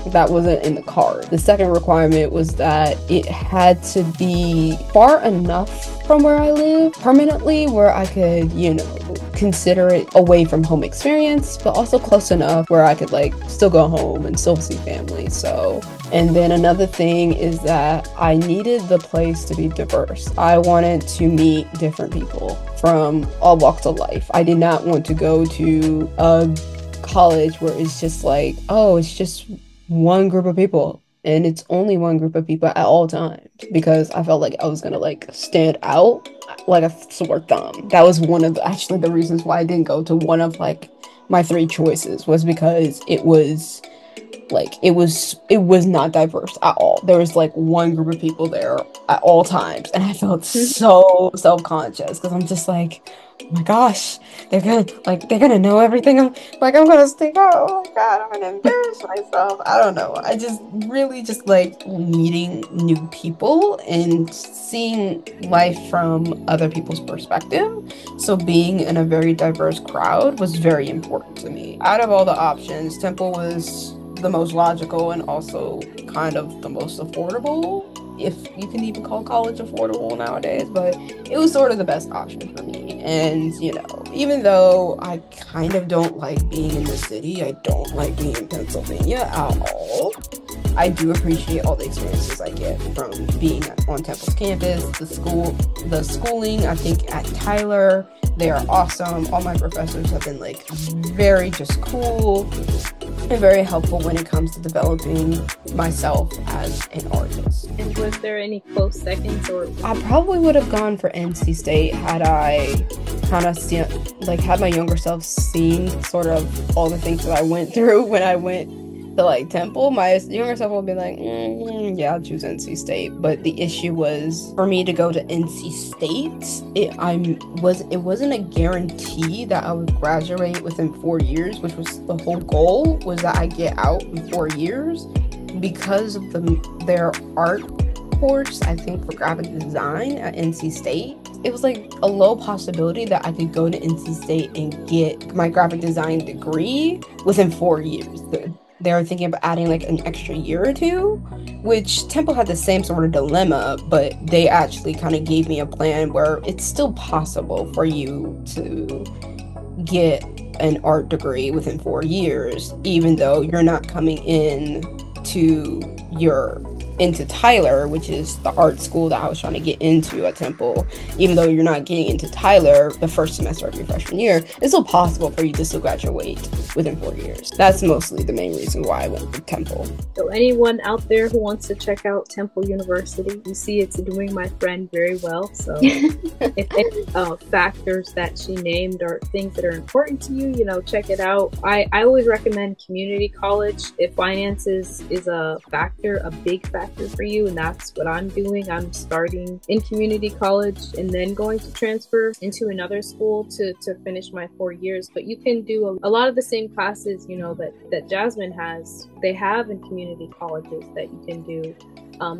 that wasn't in the card. The second requirement was that it had to be far enough from where I live permanently where I could, you know, consider it away from home experience, but also close enough where I could like still go home and still see family. So, and then another thing is that I needed the place to be diverse. I wanted to meet different people from all walks of life. I did not want to go to a college where it's just like, oh, it's just one group of people and it's only one group of people at all times, because I felt like I was gonna like stand out like a sore thumb. That was one of actually the reasons why I didn't go to one of like my 3 choices, was because it was like it was not diverse at all. There was like one group of people there at all times, and I felt so self-conscious because I'm just like, oh my gosh, they're gonna know everything. I'm gonna stink out. Oh my god, I'm gonna embarrass myself. I don't know. I just really just like meeting new people and seeing life from other people's perspective. So being in a very diverse crowd was very important to me. Out of all the options, Temple was the most logical and also kind of the most affordable, if you can even call college affordable nowadays, but it was sort of the best option for me. And you know, even though I kind of don't like being in the city, I don't like being in Pennsylvania at all, I do appreciate all the experiences I get from being on Temple's campus, the schooling. I think at Tyler, they are awesome. All my professors have been like very just cool and very helpful when it comes to developing myself as an artist. And was there any close seconds? Or I probably would have gone for NC State had I kind of had my younger self seen sort of all the things that I went through when I went to like Temple, my younger self would be like, yeah, I'll choose NC State. But the issue was for me to go to NC State, it wasn't a guarantee that I would graduate within 4 years, which was the whole goal, was that I get out in 4 years because of their art course, I think, for graphic design at NC State. It was like a low possibility that I could go to NC State and get my graphic design degree within 4 years. They were thinking about adding like an extra year or two, which Temple had the same sort of dilemma, but they actually kind of gave me a plan where it's still possible for you to get an art degree within 4 years, even though you're not coming into Tyler, which is the art school that I was trying to get into at Temple. Even though you're not getting into Tyler the first semester of your freshman year, it's still possible for you to still graduate within 4 years. That's mostly the main reason why I went with Temple. So anyone out there who wants to check out Temple University, you see it's doing my friend very well. So if any factors that she named are things that are important to you, check it out. I always recommend community college if finances is a factor, a big factor for you, and that's what I'm doing. I'm starting in community college and then going to transfer into another school to finish my 4 years. But you can do a lot of the same classes, that Jasmyn has. They have in community colleges that you can do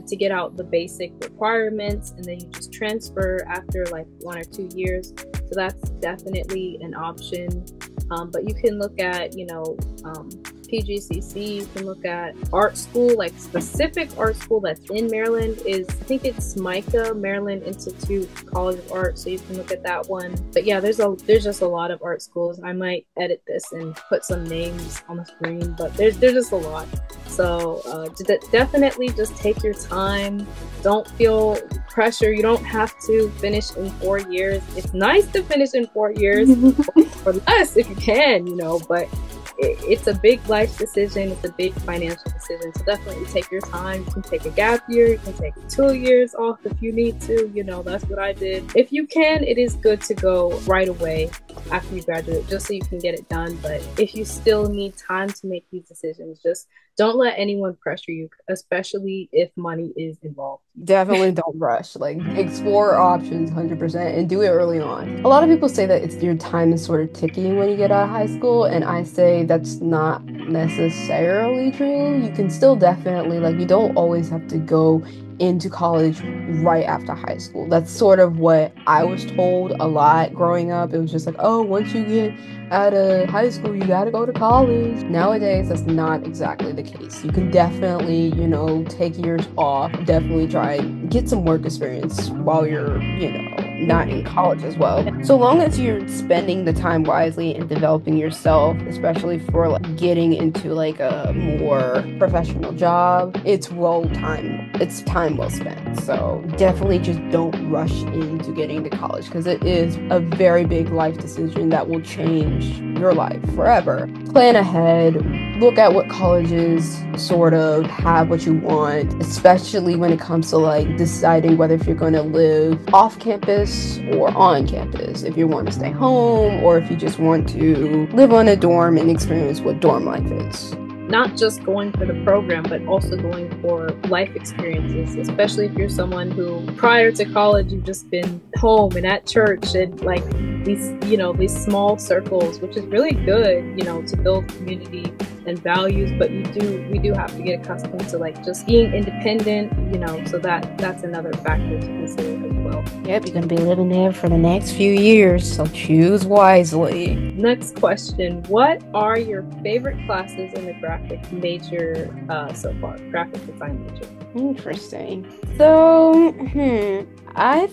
to get out the basic requirements, and then you just transfer after like 1 or 2 years. So that's definitely an option. But you can look at, PGCC, you can look at art school, like specific art school that's in Maryland I think it's MICA, Maryland Institute College of Art, so you can look at that one. But yeah, there's just a lot of art schools. I might edit this and put some names on the screen, but there's just a lot. So definitely just take your time. Don't feel pressure. You don't have to finish in 4 years. It's nice to finish in 4 years or less if you can, but it's a big life decision. It's a big financial decision. So definitely take your time. You can take a gap year. You can take 2 years off if you need to. That's what I did. If you can, it is good to go right away after you graduate, just so you can get it done. But if you still need time to make these decisions, just don't let anyone pressure you, especially if money is involved. Definitely don't rush. Like, explore options 100% and do it early on. A lot of people say that your time is sort of ticking when you get out of high school, and I say that's not necessarily true. You can still definitely, you don't always have to go into college right after high school. That's sort of what I was told a lot growing up. It was just like, oh, once you get out of high school, you gotta go to college. Nowadays, that's not exactly the case. You can definitely, take years off, definitely try get some work experience while you're, not in college as well. So long as you're spending the time wisely and developing yourself, especially for getting into a more professional job, it's time well spent. So definitely just don't rush into getting to college, because it is a very big life decision that will change your life forever. Plan ahead, look at what colleges sort of have what you want, especially when it comes to deciding whether if you're going to live off campus or on campus, if you want to stay home or if you just want to live on a dorm and experience what dorm life is. Not just going for the program, but also going for life experiences, especially if you're someone who prior to college, you've just been home and at church and these small circles, which is really good, to build community and values. But we do have to get accustomed to just being independent, so that's another factor to consider as well. Yep, you're gonna be living there for the next few years, so choose wisely. Next question: what are your favorite classes in the graphic major so far? Graphic design major. Interesting. So, I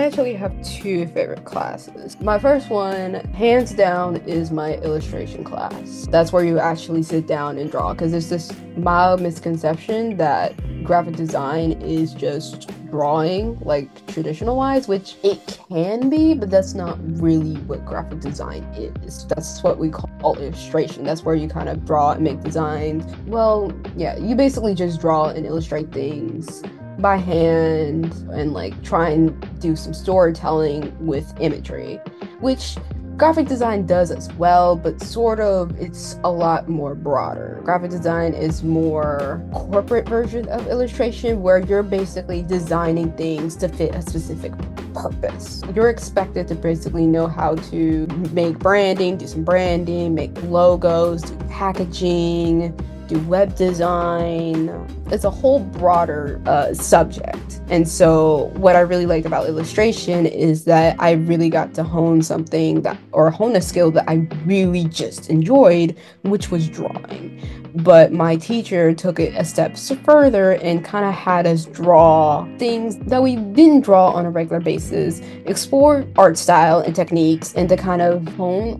actually have 2 favorite classes. My first one, hands down, is my illustration class. That's where you actually sit down and draw, because there's this mild misconception that graphic design is just drawing, traditional wise, which it can be, but that's not really what graphic design is. That's what we call illustration. That's where you kind of draw and make designs. Well, yeah, you basically just draw and illustrate things by hand and try and do some storytelling with imagery, which Graphic design does as well, but sort of it's a lot more broader. Graphic design is more corporate version of illustration, where you're basically designing things to fit a specific purpose. You're expected to basically know how to make branding, do some branding, make logos, do packaging, do web design. It's a whole broader subject. And so what I really liked about illustration is that I really got to hone a skill that I really just enjoyed, which was drawing. But my teacher took it a step further and kind of had us draw things that we didn't draw on a regular basis, explore art style and techniques, and to kind of hone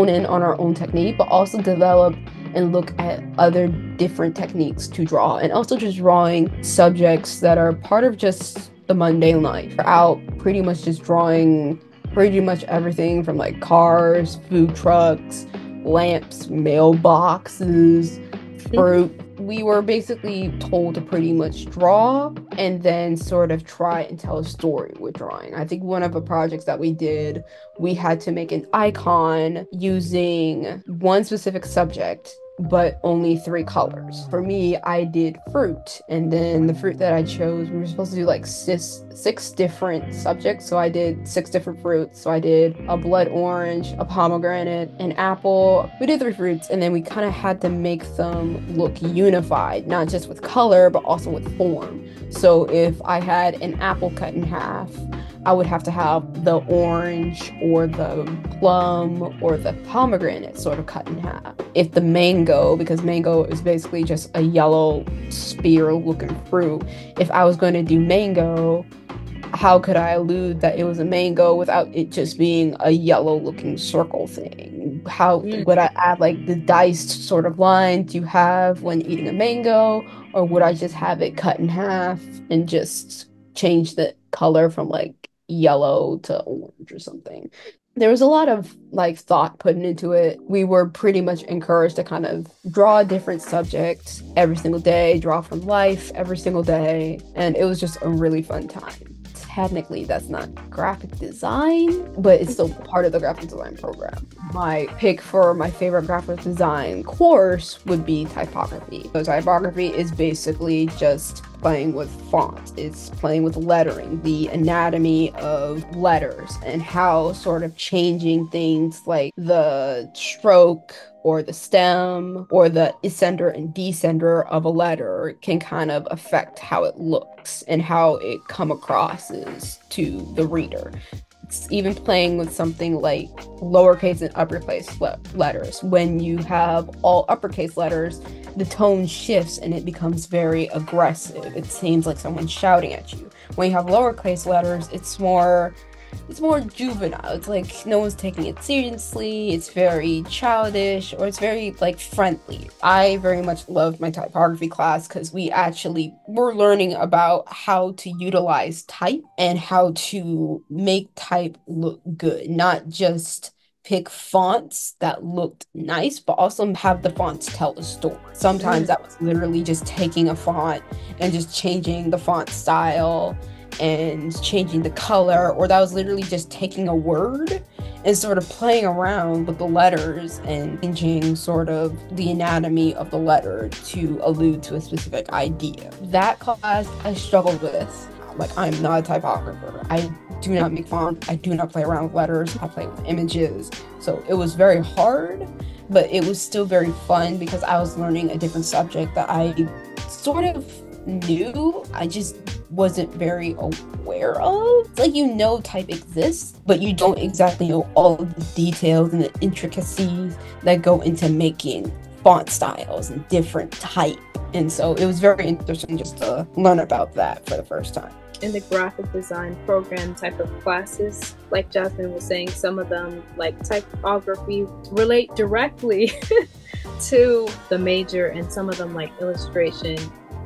in on our own technique, but also develop and look at other different techniques to draw, and also just drawing subjects that are part of just the mundane life. Out pretty much just drawing pretty much everything from like cars, food trucks, lamps, mailboxes, fruit. We were basically told to pretty much draw and then sort of try and tell a story with drawing. I think one of the projects that we did, we had to make an icon using one specific subject, but only 3 colors. For me, I did fruit, and then the fruit that I chose, we were supposed to do like 6 different subjects, so I did 6 different fruits. So I did a blood orange, a pomegranate, an apple. We did 3 fruits, and then we kind of had to make them look unified, not just with color, but also with form. So if I had an apple cut in half, I would have to have the orange or the plum or the pomegranate sort of cut in half. If the mango, because mango is basically just a yellow spear looking fruit, if I was going to do mango, how could I allude that it was a mango without it just being a yellow looking circle thing? How would I add like the diced sort of lines you have when eating a mango, or would I just have it cut in half and just change the color from like yellow to orange or something? There was a lot of like thought put into it. We were pretty much encouraged to kind of draw a different subject every single day, draw from life every single day, and it was just a really fun time. Technically, that's not graphic design, but it's still part of the graphic design program. My pick for my favorite graphic design course would be typography. So typography is basically just playing with fonts. It's playing with lettering, the anatomy of letters, and how sort of changing things like the stroke or the stem or the ascender and descender of a letter can kind of affect how it looks and how it come across to the reader. It's even playing with something like lowercase and uppercase letters. When you have all uppercase letters, the tone shifts and it becomes very aggressive. It seems like someone's shouting at you. When you have lowercase letters, it's more juvenile. It's like no one's taking it seriously. It's very childish, or it's very like friendly. I very much loved my typography class because we actually were learning about how to utilize type and how to make type look good, not just pick fonts that looked nice, but also have the fonts tell a story. Sometimes that was literally just taking a font and just changing the font style and changing the color, or that was literally just taking a word and sort of playing around with the letters and changing sort of the anatomy of the letter to allude to a specific idea. That class I struggled with. Like, I'm not a typographer. I do not make fonts. I do not play around with letters. I play with images. So it was very hard, but it was still very fun because I was learning a different subject that I sort of knew. I just wasn't very aware of. It's like, you know, type exists, but you don't exactly know all of the details and the intricacies that go into making font styles and different type. And so it was very interesting just to learn about that for the first time. In the graphic design program type of classes, like Jasmyn was saying, some of them, like typography, relate directly to the major, and some of them, like illustration,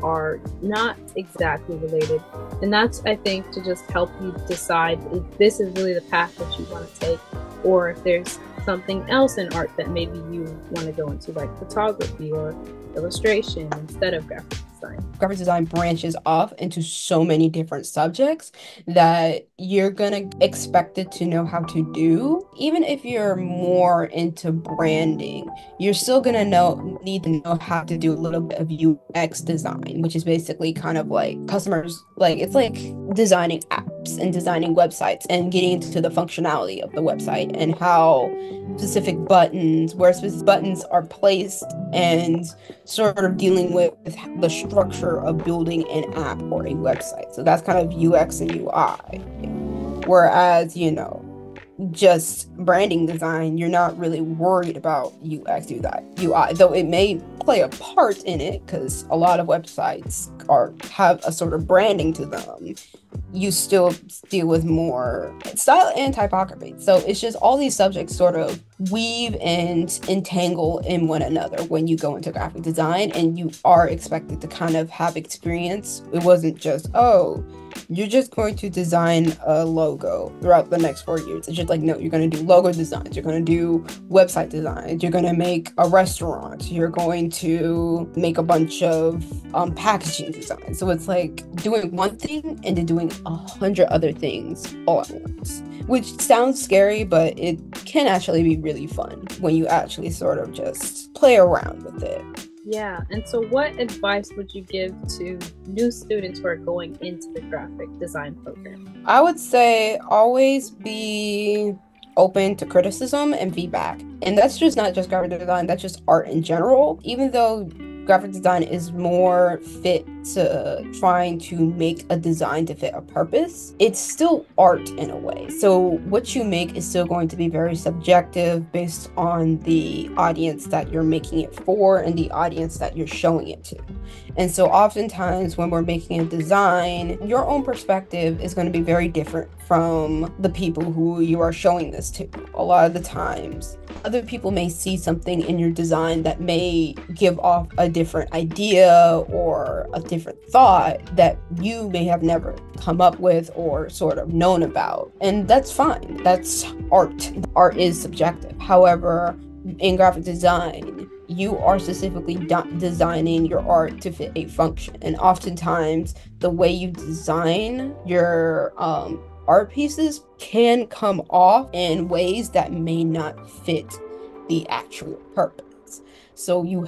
are not exactly related. And that's, I think, to just help you decide if this is really the path that you want to take, or if there's something else in art that maybe you want to go into, like photography or illustration instead of graphic design. design? Graphic design branches off into so many different subjects that you're gonna expected to know how to do. Even if you're more into branding, you're still gonna need to know how to do a little bit of UX design, which is basically kind of like customers, like it's like designing apps and designing websites and getting into the functionality of the website and how specific buttons, where specific buttons are placed, and sort of dealing with the structure of building an app or a website. So that's kind of UX and UI. Whereas, just branding design, you're not really worried about UX, UI, though it may play a part in it because a lot of websites have a sort of branding to them. You still deal with more style and typography. So it's just all these subjects sort of weave and entangle in one another when you go into graphic design, and you are expected to kind of have experience. It wasn't just, oh, you're just going to design a logo throughout the next 4 years. It's just like, no, you're going to do logo designs. You're going to do website designs. You're going to make a restaurant. You're going to make a bunch of packaging design. So it's like doing one thing and then doing 100 other things all at once, which sounds scary, but it can actually be really fun when you actually sort of just play around with it. Yeah, and so what advice would you give to new students who are going into the graphic design program? I would say always be open to criticism and feedback. And that's just not just graphic design, that's just art in general. Even though graphic design is more fit to trying to make a design to fit a purpose, it's still art in a way. So what you make is still going to be very subjective based on the audience that you're making it for and the audience that you're showing it to. And so oftentimes when we're making a design, your own perspective is going to be very different from the people who you are showing this to. A lot of the times, other people may see something in your design that may give off a different idea or a different thought that you may have never come up with or sort of known about. And that's fine. That's art. Art is subjective. However, in graphic design, you are specifically designing your art to fit a function. And oftentimes, the way you design your art pieces can come off in ways that may not fit the actual purpose. So you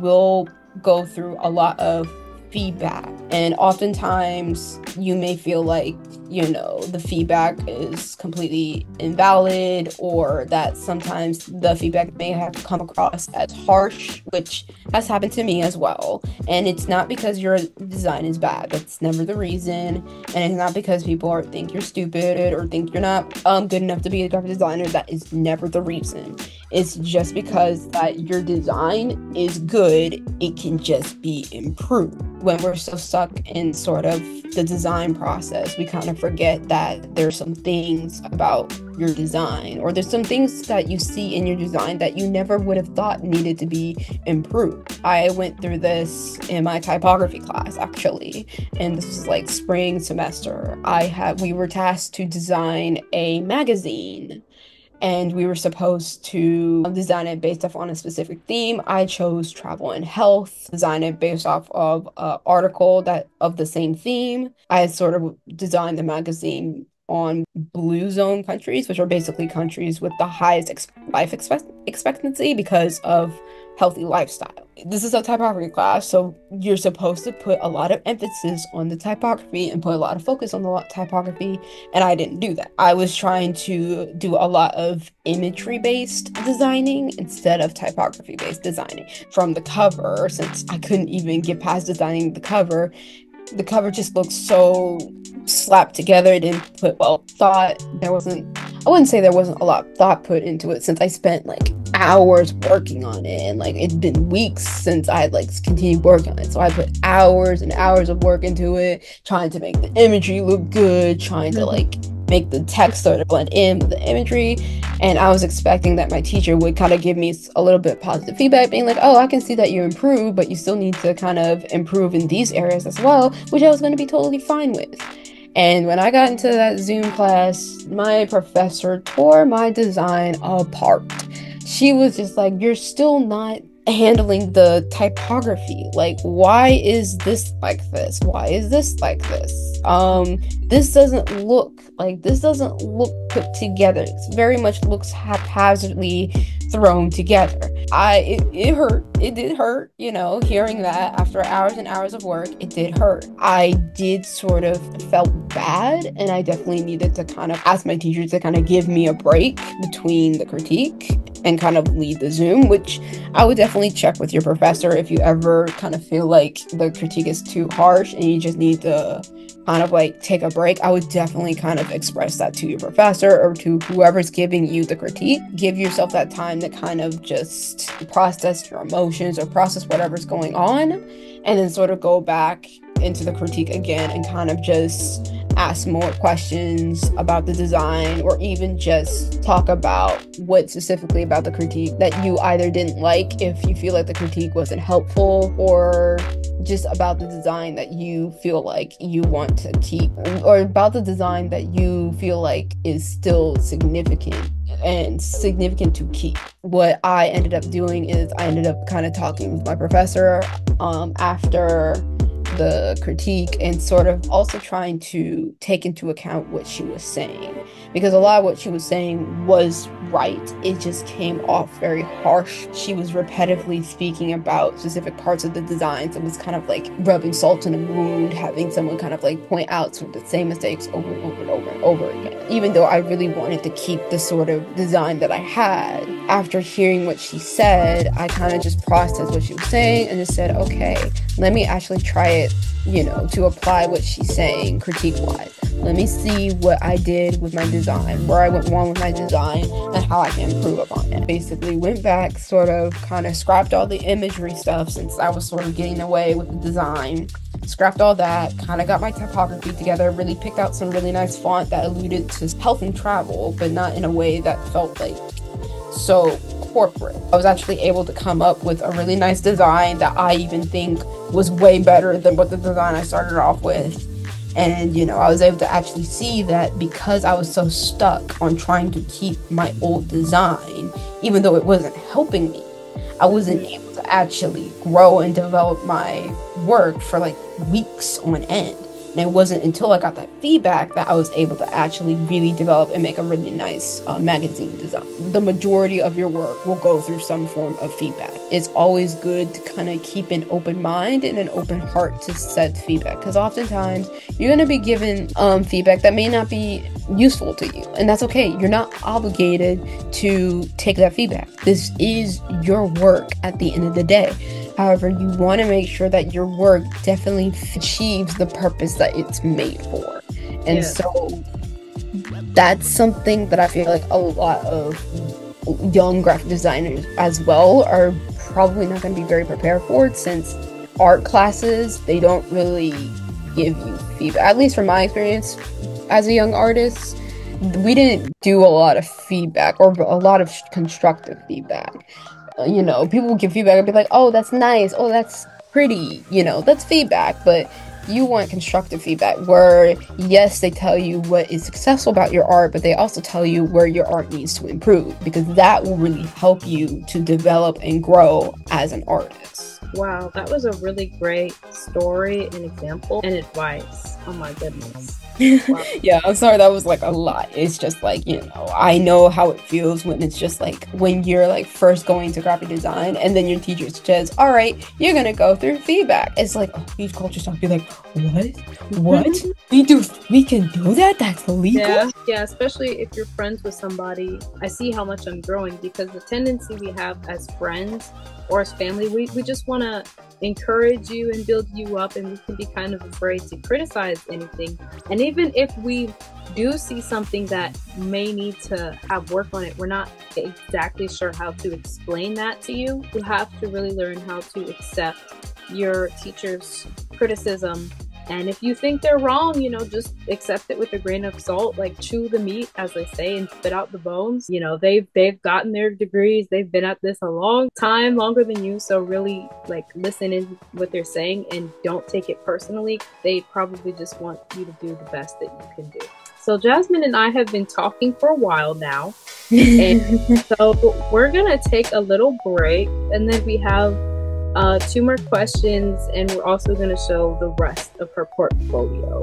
will go through a lot of feedback, and oftentimes you may feel like the feedback is completely invalid, or that sometimes the feedback may have to come across as harsh, which has happened to me as well. And it's not because your design is bad. That's never the reason. And it's not because people think you're stupid or think you're not good enough to be a graphic designer. That is never the reason. It's just because that your design is good. It can just be improved. When we're so stuck in sort of the design process, we kind of forget that there's some things about your design, or there's some things that you see in your design that you never would have thought needed to be improved. I went through this in my typography class, actually, and this was like spring semester. We were tasked to design a magazine, and we were supposed to design it based off on a specific theme. I chose travel and health, design it based off of an article of the same theme. I sort of designed the magazine on blue zone countries, which are basically countries with the highest life expectancy because of healthy lifestyle. This is a typography class, so you're supposed to put a lot of emphasis on the typography and put a lot of focus on the typography, and I didn't do that. I was trying to do a lot of imagery-based designing instead of typography-based designing. From the cover, since I couldn't even get past designing the cover just looked so slapped together. It didn't put thought. I wouldn't say there wasn't a lot of thought put into it, since I spent like hours working on it, and like it'd been weeks since I had continued working on it. So I put hours and hours of work into it, trying to make the imagery look good, trying to make the text sort of blend in with the imagery. And I was expecting that my teacher would kind of give me a little bit positive feedback, being like, oh, I can see that you improved, but you still need to kind of improve in these areas as well, which I was going to be totally fine with. And when I got into that Zoom class, my professor tore my design apart. She was just like, you're still not handling the typography. Like, why is this like this? Why is this like this? This doesn't look put together. It very much looks haphazardly thrown together. It hurt. It did hurt, hearing that after hours and hours of work. It did hurt. I did sort of felt bad, and I definitely needed to kind of ask my teacher to kind of give me a break between the critique and kind of lead the Zoom, which I would definitely check with your professor if you ever kind of feel like the critique is too harsh and you just need to kind of like take a break. I would definitely kind of express that to your professor or to whoever's giving you the critique. Give yourself that time to kind of just process your emotions or process whatever's going on, and then sort of go back into the critique again and kind of just ask more questions about the design, or even just talk about what specifically about the critique that you either didn't like, if you feel like the critique wasn't helpful, or just about the design that you feel like you want to keep, or about the design that you feel like is still significant to keep. What I ended up doing is I ended up kind of talking with my professor after the critique, and sort of also trying to take into account what she was saying, because a lot of what she was saying was right. It just came off very harsh. She was repetitively speaking about specific parts of the designs. It was kind of like rubbing salt in a wound, having someone kind of like point out sort of the same mistakes over and over and over and over again, even though I really wanted to keep the sort of design that I had. After hearing what she said, I kind of just processed what she was saying and just said, okay, let me actually try it, to apply what she's saying critique-wise. Let me see what I did with my design, where I went wrong with my design, and how I can improve upon it. Basically went back, sort of kind of scrapped all the imagery stuff since I was sort of getting away with the design. Scrapped all that, kind of got my typography together, really picked out some really nice font that alluded to health and travel, but not in a way that felt like so corporate. I was actually able to come up with a really nice design that I even think was way better than what the design I started off with. And, I was able to actually see that because I was so stuck on trying to keep my old design, even though it wasn't helping me, I wasn't able to actually grow and develop my work for like weeks on end. And it wasn't until I got that feedback that I was able to actually really develop and make a really nice magazine design. The majority of your work will go through some form of feedback. It's always good to kind of keep an open mind and an open heart to said feedback, because oftentimes you're going to be given feedback that may not be useful to you, and that's okay. You're not obligated to take that feedback. This is your work at the end of the day. However, you want to make sure that your work definitely achieves the purpose that it's made for. And so that's something that I feel like a lot of young graphic designers as well are probably not going to be very prepared for it, since art classes, they don't really give you feedback. At least from my experience as a young artist, we didn't do a lot of feedback or a lot of constructive feedback. People would give feedback and be like, oh, that's nice, oh, that's pretty, that's feedback. But you want constructive feedback where, yes, they tell you what is successful about your art, but they also tell you where your art needs to improve, because that will really help you to develop and grow as an artist. Wow, that was a really great story and example and advice. Oh my goodness. Wow. Yeah, I'm sorry, that was like a lot. It's just like, I know how it feels when it's just like when you're like first going to graphic design and then your teacher says, all right, you're gonna go through feedback. It's like, oh, these culture stuff. Be like, what? We can do that? That's illegal? Yeah, especially if you're friends with somebody. I see how much I'm growing, because the tendency we have as friends or as family, we just want to encourage you and build you up, and we can be kind of afraid to criticize anything. And even if we do see something that may need to have work on it, we're not exactly sure how to explain that to you. You have to really learn how to accept your teacher's criticism. And if you think they're wrong, just accept it with a grain of salt, like chew the meat, as they say, and spit out the bones. They've gotten their degrees. They've been at this a long time, longer than you. So really, like, listen in what they're saying and don't take it personally. They probably just want you to do the best that you can do. So Jasmyn and I have been talking for a while now. And so we're going to take a little break, and then we have two more questions, and we're also going to show the rest of her portfolio.